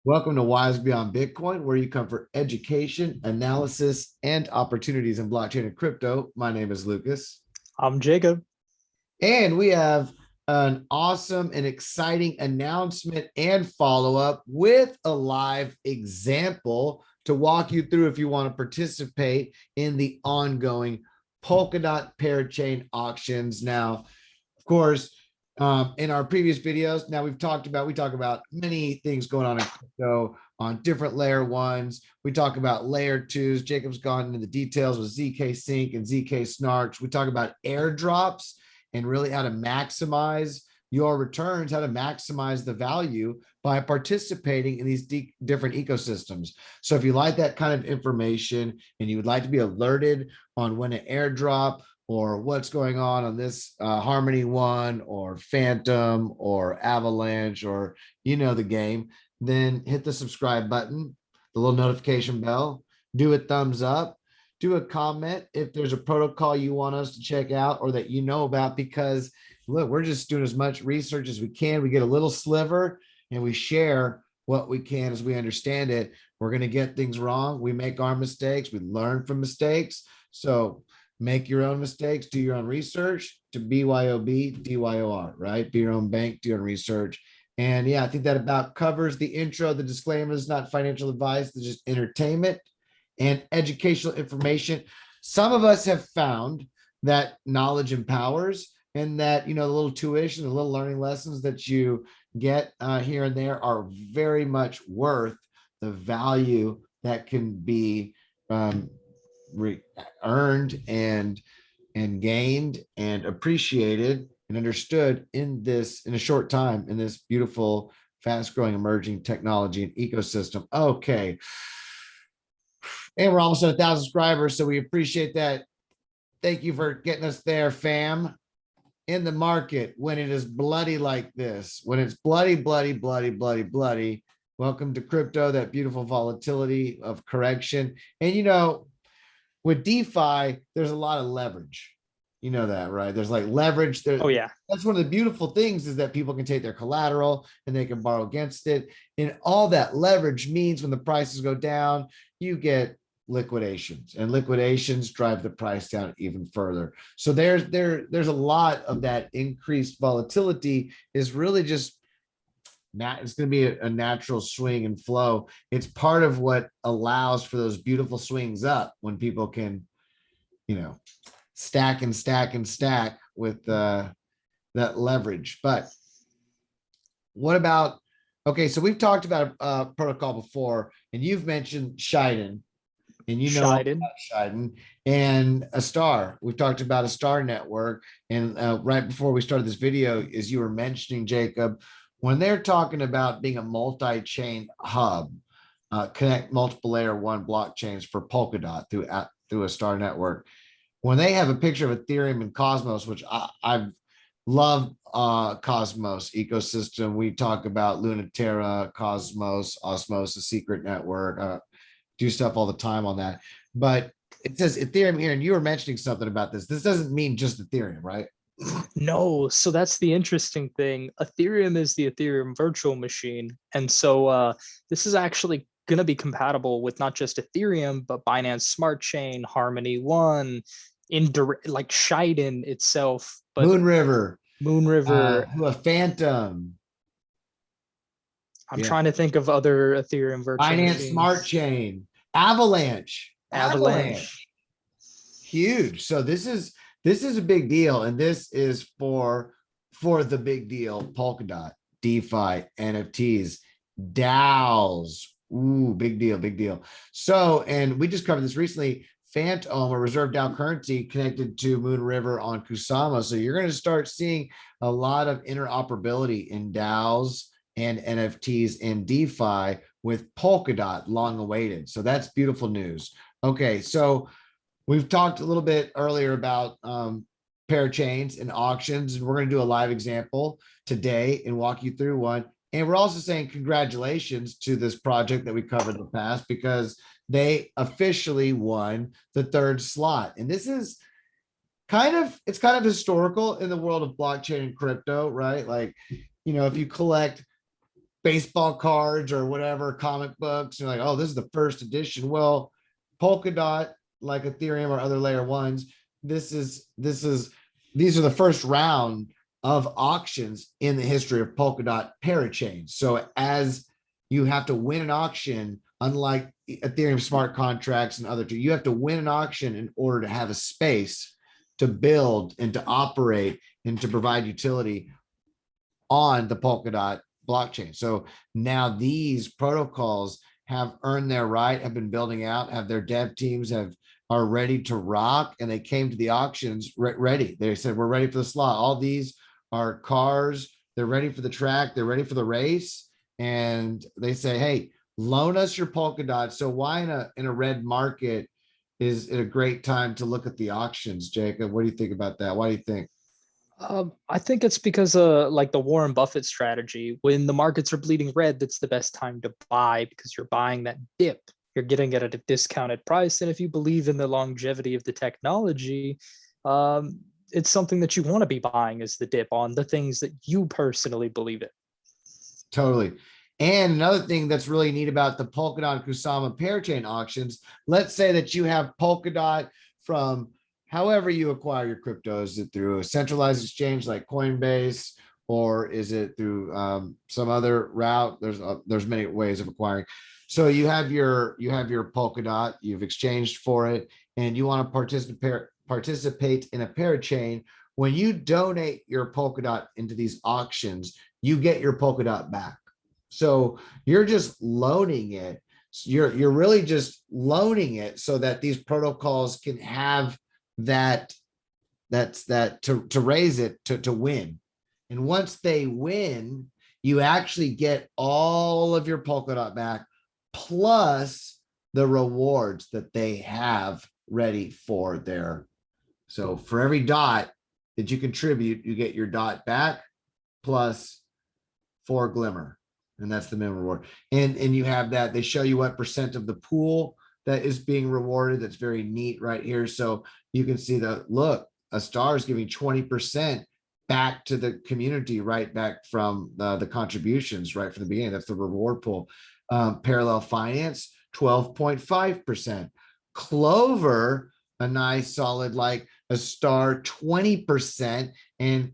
Welcome to Wise Beyond Bitcoin, where you come for education, analysis, and opportunities in blockchain and crypto. My name is Lucas. I'm Jacob. And we have an awesome and exciting announcement and follow-up with a live example to walk you through if you want to participate in the ongoing Polkadot Parachain auctions. Now, of course, in our previous videos, now we talk about many things going on in crypto on different layer ones. We talk about layer twos. Jacob's gone into the details with ZK Sync and ZK Snarks. We talk about airdrops and really how to maximize your returns, how to maximize the value by participating in these different ecosystems. So if you like that kind of information and you would like to be alerted on when an airdrop or what's going on this Harmony One or Phantom or Avalanche or the game, then hit the subscribe button, the little notification bell, do a thumbs up, do a comment if there's a protocol you want us to check out or that you know about, because look, we're just doing as much research as we can. We get a little sliver and we share what we can as we understand it. We're going to get things wrong. We make our mistakes. We learn from mistakes. So make your own mistakes, do your own research, to BYOB, DYOR, right? Be your own bank, do your own research. And yeah, I think that about covers the intro. The disclaimer is not financial advice, it's just entertainment and educational information. Some of us have found that knowledge empowers, and that, the little tuition, the little learning lessons that you get here and there are very much worth the value that can be earned and gained and appreciated and understood in a short time in this beautiful, fast growing, emerging technology and ecosystem. Okay. And we're almost at 1,000 subscribers, so we appreciate that. Thank you for getting us there, fam. In the market, when it is bloody like this, when it's bloody, welcome to crypto, that beautiful volatility of correction. And with DeFi, there's a lot of leverage. You know that, right? There's like leverage there. Oh yeah. That's one of the beautiful things, is that people can take their collateral and they can borrow against it. And all that leverage means when the prices go down, you get liquidations, and liquidations drive the price down even further. So there's a lot of that increased volatility is really just it's going to be a natural swing and flow. It's part of what allows for those beautiful swings up when people can, stack and stack and stack with that leverage. But what about, okay, so we've talked about a protocol before, and you've mentioned Shiden, and Shiden and Astar. We've talked about Astar network, and right before we started this video, as you were mentioning, Jacob, when they're talking about being a multi-chain hub, connect multiple layer one blockchains for Polkadot through Astar network. When they have a picture of Ethereum and Cosmos, which I've loved, Cosmos ecosystem. We talk about Lunaterra, Cosmos, Osmosis, Secret Network, do stuff all the time on that. But it says Ethereum here, and you were mentioning something about this. This doesn't mean just Ethereum, right? No, so that's the interesting thing. Ethereum is the Ethereum virtual machine. And so this is actually going to be compatible with not just Ethereum, but Binance Smart Chain, Harmony One, like Shiden itself. But Moonriver, Phantom. I'm trying to think of other Ethereum virtual Binance machines. Smart Chain, Avalanche. Huge. So this is a big deal, and this is for the big deal, Polkadot, DeFi, NFTs, DAOs. Ooh, big deal. So, and we just covered this recently, Phantom, a reserve DAO currency connected to Moonriver on Kusama. So you're going to start seeing a lot of interoperability in DAOs and NFTs in DeFi with Polkadot, long awaited. So that's beautiful news. Okay, so we've talked a little bit earlier about parachains and auctions, and we're going to do a live example today and walk you through one. And we're also saying congratulations to this project that we covered in the past, because they officially won the third slot. And this is it's kind of historical in the world of blockchain and crypto, right? Like, if you collect baseball cards or whatever, comic books. You're like, oh, this is the first edition. Well, Polkadot, like Ethereum or other layer ones, these are the first round of auctions in the history of Polkadot Parachain. So as you have to win an auction, unlike Ethereum smart contracts and other two, you have to win an auction in order to have a space to build and to operate and to provide utility on the Polkadot blockchain. So now these protocols have earned their right, have been building out, have their dev teams are ready to rock, and they came to the auctions ready. They said, we're ready for the slot. All these are cars. They're ready for the track. They're ready for the race. And they say, hey, loan us your Polkadot. So why in a red market is it a great time to look at the auctions, Jacob? What do you think about that? Why do you think? I think it's because like the Warren Buffett strategy, when the markets are bleeding red, that's the best time to buy because you're buying that dip. You're getting it at a discounted price. And if you believe in the longevity of the technology, it's something that you want to be buying as the dip on the things that you personally believe in. Totally. And another thing that's really neat about the Polkadot Kusama Parachain auctions, let's say that you have Polkadot from however you acquire your crypto. Is it through a centralized exchange like Coinbase, or is it through some other route? There's many ways of acquiring. So you have your Polkadot, you've exchanged for it, and you want to participate in a parachain. When you donate your Polkadot into these auctions, you get your Polkadot back. So you're just loaning it. You're really just loaning it so that these protocols can have that to raise it to win. And once they win, you actually get all of your Polkadot back, plus the rewards that they have ready for their. So for every dot that you contribute, you get your dot back plus 4 glimmer. And that's the minimum reward. And you have that. They show you what percent of the pool that is being rewarded. That's very neat right here. So you can see the look, Astar is giving 20% back to the community, right back from the contributions right from the beginning. That's the reward pool. Parallel Finance, 12.5%. Clover, a nice solid like Astar, 20%. And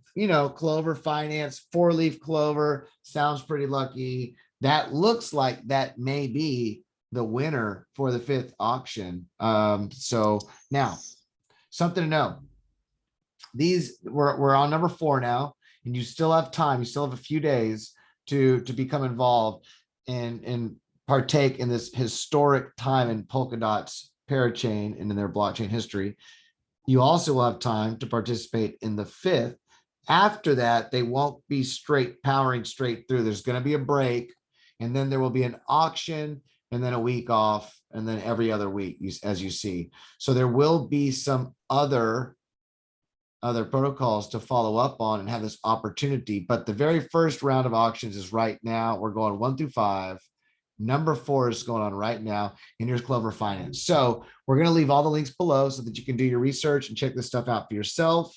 Clover Finance, 4-leaf clover, sounds pretty lucky. That looks like that may be the winner for the 5th auction. So now, something to know. We're on number 4 now, and you still have time. You still have a few days to become involved and partake in this historic time in Polkadot's parachain and in their blockchain history. You also will have time to participate in the 5th. After that, they won't be powering straight through. There's going to be a break, and then there will be an auction, and then a week off, and then every other week, as you see. So there will be some other protocols to follow up on and have this opportunity. But the very first round of auctions is right now. We're going 1 through 5. Number 4 is going on right now. And here's Clover Finance. So we're going to leave all the links below so that you can do your research and check this stuff out for yourself.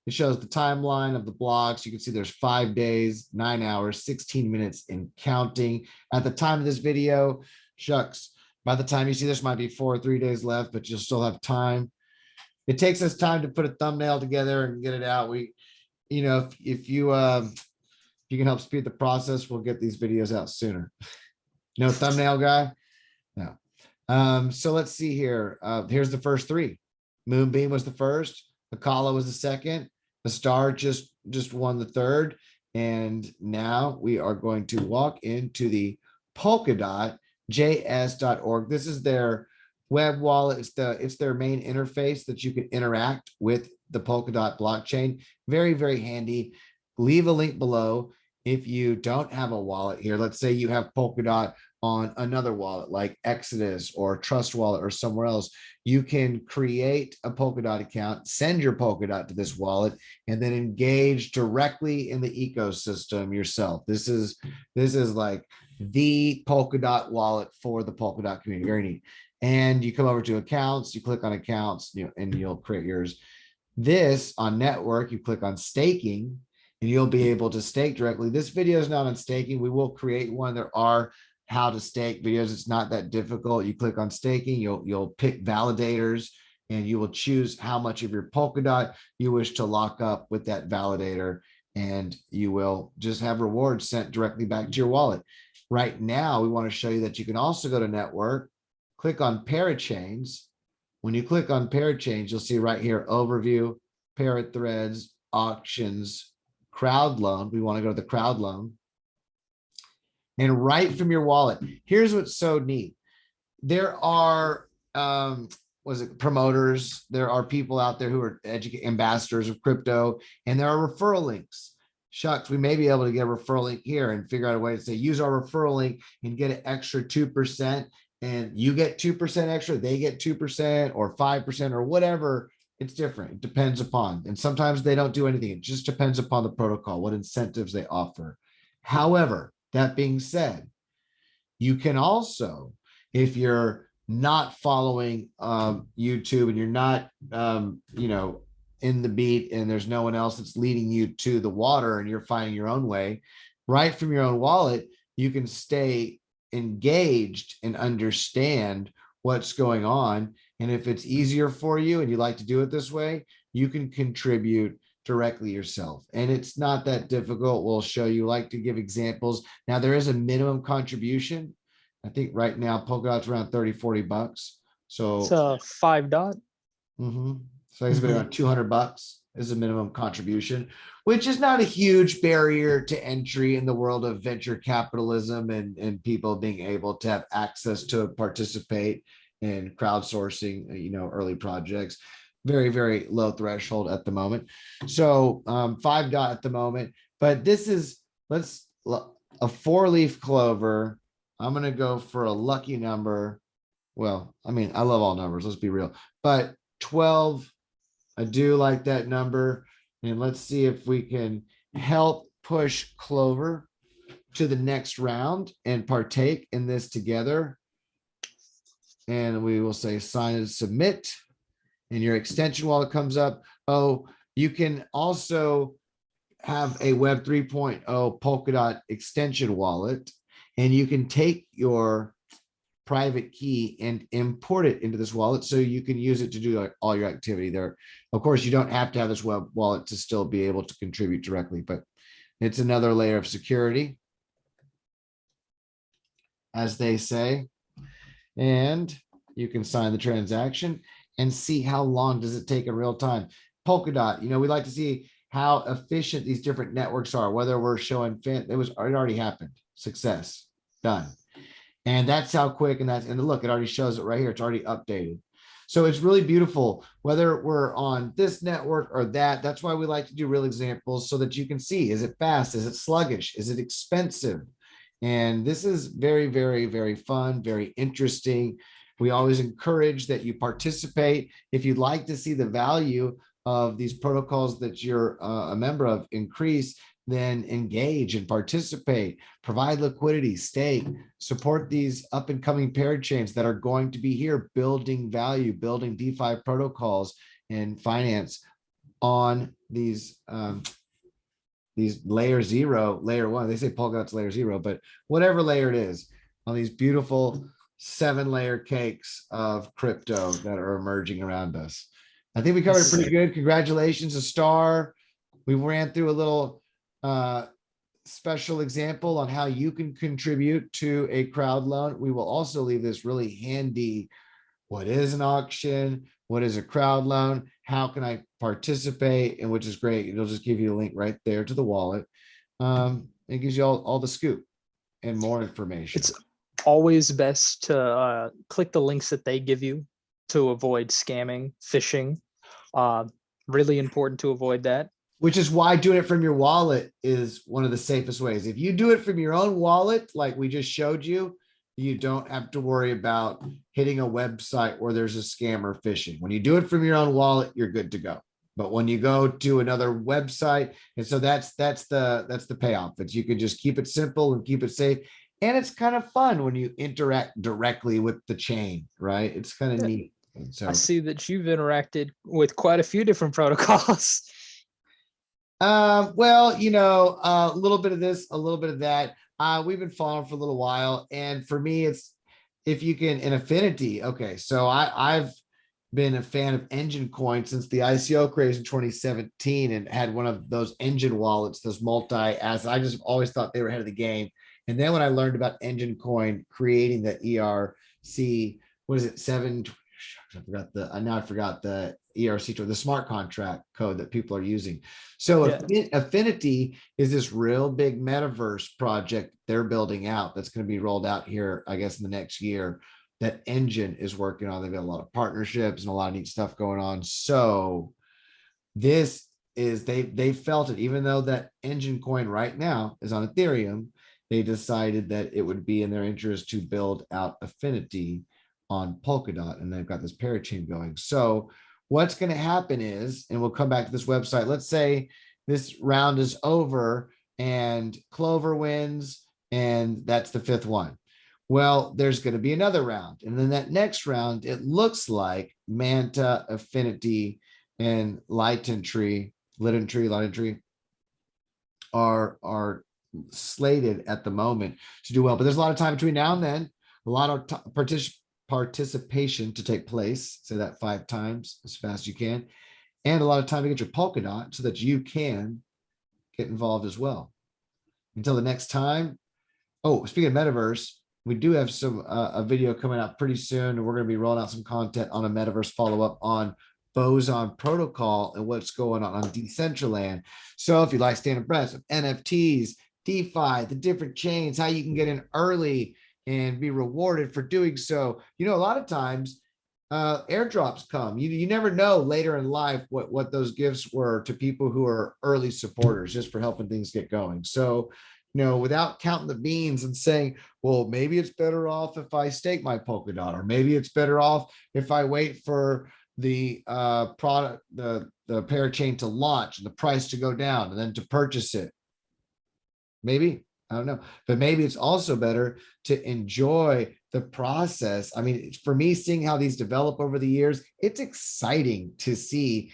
It shows the timeline of the blocks. You can see there's 5 days, 9 hours, 16 minutes and counting. At the time of this video, shucks, by the time you see this might be 4 or 3 days left, but you'll still have time. It takes us time to put a thumbnail together and get it out. If you can help speed the process, we'll get these videos out sooner. No thumbnail guy? No. So let's see here. Here's the first 3. Moonbeam was the first. Akala was the second. Astar just won the 3rd. And now we are going to walk into the Polkadot.js.org. This is their web wallet. It's their main interface that you can interact with the Polkadot blockchain. Very, very handy. Leave a link below. If you don't have a wallet here, let's say you have Polkadot on another wallet like Exodus or Trust Wallet or somewhere else, you can create a Polkadot account, send your Polkadot to this wallet, and then engage directly in the ecosystem yourself. This is like the Polkadot wallet for the Polkadot community. Very neat. And you come over to accounts, you click on accounts, and you'll create yours. This on network, you click on staking, and you'll be able to stake directly. This video is not on staking. We will create one. There are how to stake videos. It's not that difficult. You click on staking, you'll pick validators, and you will choose how much of your Polkadot you wish to lock up with that validator, and you will just have rewards sent directly back to your wallet. Right now, we want to show you that you can also go to network, click on Parachains. When you click on Parachains, you'll see right here, overview, Parathreads, auctions, crowd loan. We want to go to the crowd loan. And right from your wallet, here's what's so neat. There are, promoters. There are people out there who are ambassadors of crypto, and there are referral links. Shucks, we may be able to get a referral link here and figure out a way to say, use our referral link and get an extra 2%. And you get 2% extra, they get 2% or 5% or whatever. It's different. It depends upon, and sometimes they don't do anything. It just depends upon the protocol, what incentives they offer. However, that being said, you can also, if you're not following YouTube and you're not, in the beat and there's no one else that's leading you to the water and you're finding your own way, right from your own wallet, you can stay engaged and understand what's going on. And if it's easier for you and you like to do it this way, you can contribute directly yourself. And it's not that difficult. We'll show you, like to give examples. Now, there is a minimum contribution. I think right now Polkadot's around 30-40 bucks. So It's a 5 dot. So it's around 200 bucks is a minimum contribution, which is not a huge barrier to entry in the world of venture capitalism and people being able to have access to participate in crowdsourcing, early projects. Very, very low threshold at the moment. So 5 dot at the moment, but this is, let's a 4-leaf clover. I'm going to go for a lucky number. Well, I mean, I love all numbers. Let's be real, but 12, I do like that number. And let's see if we can help push Clover to the next round and partake in this together. And we will say sign and submit. And your extension wallet comes up. Oh, you can also have a Web 3.0 Polkadot extension wallet, and you can take your private key and import it into this wallet so you can use it to do like all your activity there. Of course, you don't have to have this web wallet to still be able to contribute directly, but it's another layer of security, as they say. And you can sign the transaction and see how long does it take in real time. Polkadot, we like to see how efficient these different networks are, whether we're showing it already happened, success, done. And that's how quick, and look, it already shows it right here. It's already updated. So it's really beautiful, whether we're on this network or that. That's why we like to do real examples so that you can see, is it fast? Is it sluggish? Is it expensive? And this is very, very, very fun, very interesting. We always encourage that you participate. If you'd like to see the value of these protocols that you're a member of increase, then engage and participate, provide liquidity, stake, support these up and coming parachains that are going to be here building value, building DeFi protocols and finance on these layer 0, layer 1. They say Polkadot's layer 0, but whatever layer it is, on these beautiful 7-layer cakes of crypto that are emerging around us. I think we covered it pretty good. Congratulations, Astar. We ran through a little special example on how you can contribute to a crowd loan. We will also leave this really handy. What is an auction? What is a crowd loan? How can I participate? And which is great. It'll just give you a link right there to the wallet. It gives you all the scoop and more information. It's always best to click the links that they give you to avoid scamming, phishing. Really important to avoid that. Which is why doing it from your wallet is one of the safest ways. If you do it from your own wallet, like we just showed you, you don't have to worry about hitting a website where there's a scam or phishing. When you do it from your own wallet, you're good to go. But when you go to another website, and so that's the payoff. It's you can just keep it simple and keep it safe. And it's kind of fun when you interact directly with the chain, right? It's kind of neat. And so I see that you've interacted with quite a few different protocols. Well, a little bit of this, a little bit of that. We've been following for a little while, and for me, it's if you can an affinity. Okay, so I've been a fan of Engine Coin since the ICO craze in 2017, and had one of those Engine wallets, those multi-asset. I just always thought they were ahead of the game. And then when I learned about Engine Coin creating the ERC, what is it, I forgot the ERC, the smart contract code that people are using. So Yeah. Affinity is this real big metaverse project they're building out that's going to be rolled out here, I guess, in the next year, that Engine is working on. They've got a lot of partnerships and a lot of neat stuff going on. So this is they felt it, even though that Engine Coin right now is on Ethereum, they decided that it would be in their interest to build out Affinity on Polkadot, and they've got this Parachain going. So what's going to happen is, and we'll come back to this website, let's say this round is over and Clover wins, and that's the fifth one. Well, there's going to be another round, and then that next round, it looks like Manta, Affinity, and Lightentree are slated at the moment to do well. But there's a lot of time between now and then, a lot of participation to take place. Say that 5 times as fast as you can, and a lot of time to get your Polkadot so that you can get involved as well. Until the next time. Oh, speaking of metaverse, we do have a video coming out pretty soon, and we're going to be rolling out some content on a metaverse follow-up on Boson protocol and what's going on Decentralized. So if you'd like to stay abreast of NFTs, DeFi, the different chains, how you can get in early and be rewarded for doing so. A lot of times airdrops come. You never know later in life what those gifts were to people who are early supporters, just for helping things get going. So, without counting the beans and saying, well, maybe it's better off if I stake my Polkadot, or maybe it's better off if I wait for the product, the Parachain to launch and the price to go down and then to purchase it. Maybe, I don't know, but maybe it's also better to enjoy the process. I mean, for me, seeing how these develop over the years, it's exciting to see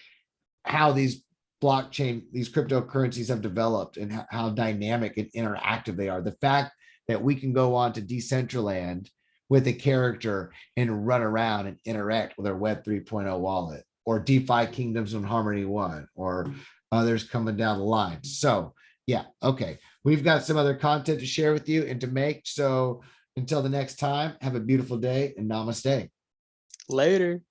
how these cryptocurrencies have developed, and how dynamic and interactive they are. The fact that we can go on to Decentraland with a character and run around and interact with our Web 3.0 wallet, or DeFi Kingdoms on Harmony One, or others coming down the line. So yeah, okay. We've got some other content to share with you and to make. So until the next time, have a beautiful day and namaste. Later.